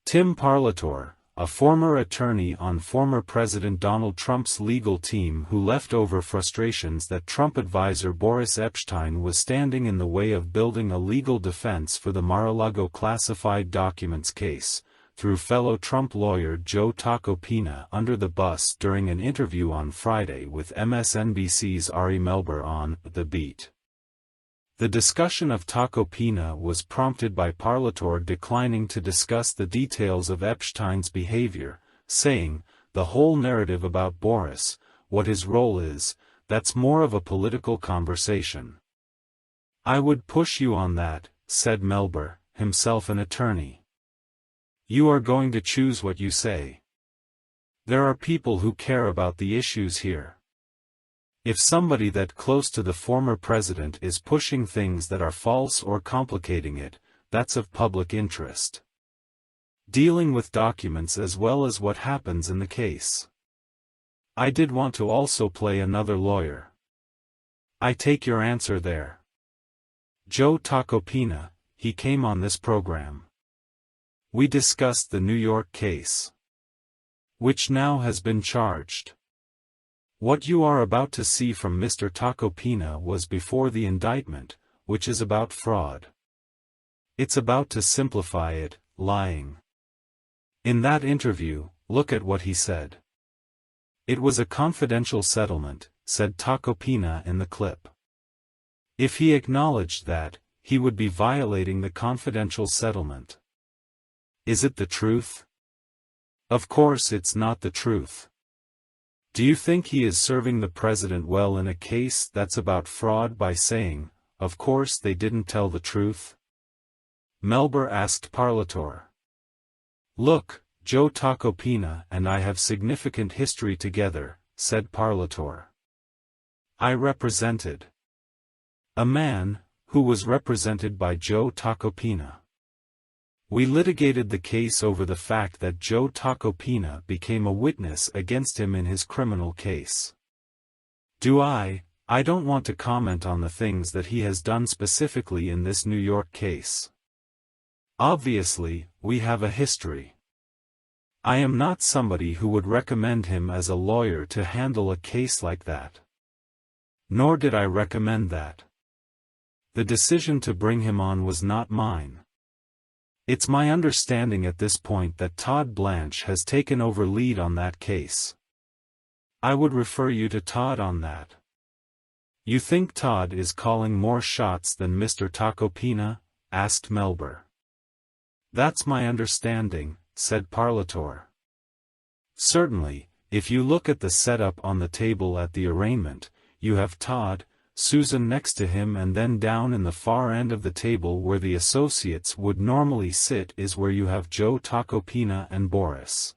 Tim Parlatore, a former attorney on former President Donald Trump's legal team who left over frustrations that Trump advisor Boris Epshteyn was standing in the way of building a legal defense for the Mar-a-Lago classified documents case, threw fellow Trump lawyer Joe Tacopina under the bus during an interview on Friday with MSNBC's Melber on The Beat. The discussion of Tacopina was prompted by Parlatore declining to discuss the details of Epshteyn's behavior, saying, "The whole narrative about Boris, what his role is, that's more of a political conversation." "I would push you on that," said Melber, himself an attorney. "You are going to choose what you say. There are people who care about the issues here. If somebody that close to the former president is pushing things that are false or complicating it, that's of public interest. Dealing with documents as well as what happens in the case. I did want to also play another lawyer. I take your answer there." Joe Tacopina, he came on this program. We discussed the New York case, which now has been charged. What you are about to see from Mr. Tacopina was before the indictment, which is about fraud. It's about, to simplify it, lying. In that interview, look at what he said. "It was a confidential settlement," said Tacopina in the clip. If he acknowledged that, he would be violating the confidential settlement. Is it the truth? Of course it's not the truth. Do you think he is serving the president well in a case that's about fraud by saying, "Of course they didn't tell the truth"? Melber asked Parlatore. "Look, Joe Tacopina and I have significant history together," said Parlatore. "I represented a man who was represented by Joe Tacopina. We litigated the case over the fact that Joe Tacopina became a witness against him in his criminal case. I don't want to comment on the things that he has done specifically in this New York case. Obviously, we have a history. I am not somebody who would recommend him as a lawyer to handle a case like that. Nor did I recommend that. The decision to bring him on was not mine. It's my understanding at this point that Todd Blanche has taken over lead on that case. I would refer you to Todd on that." "You think Todd is calling more shots than Mr. Tacopina?" asked Melber. "That's my understanding," said Parlatore. "Certainly, if you look at the setup on the table at the arraignment, you have Todd, Susan next to him, and then down in the far end of the table where the associates would normally sit is where you have Joe Tacopina and Boris.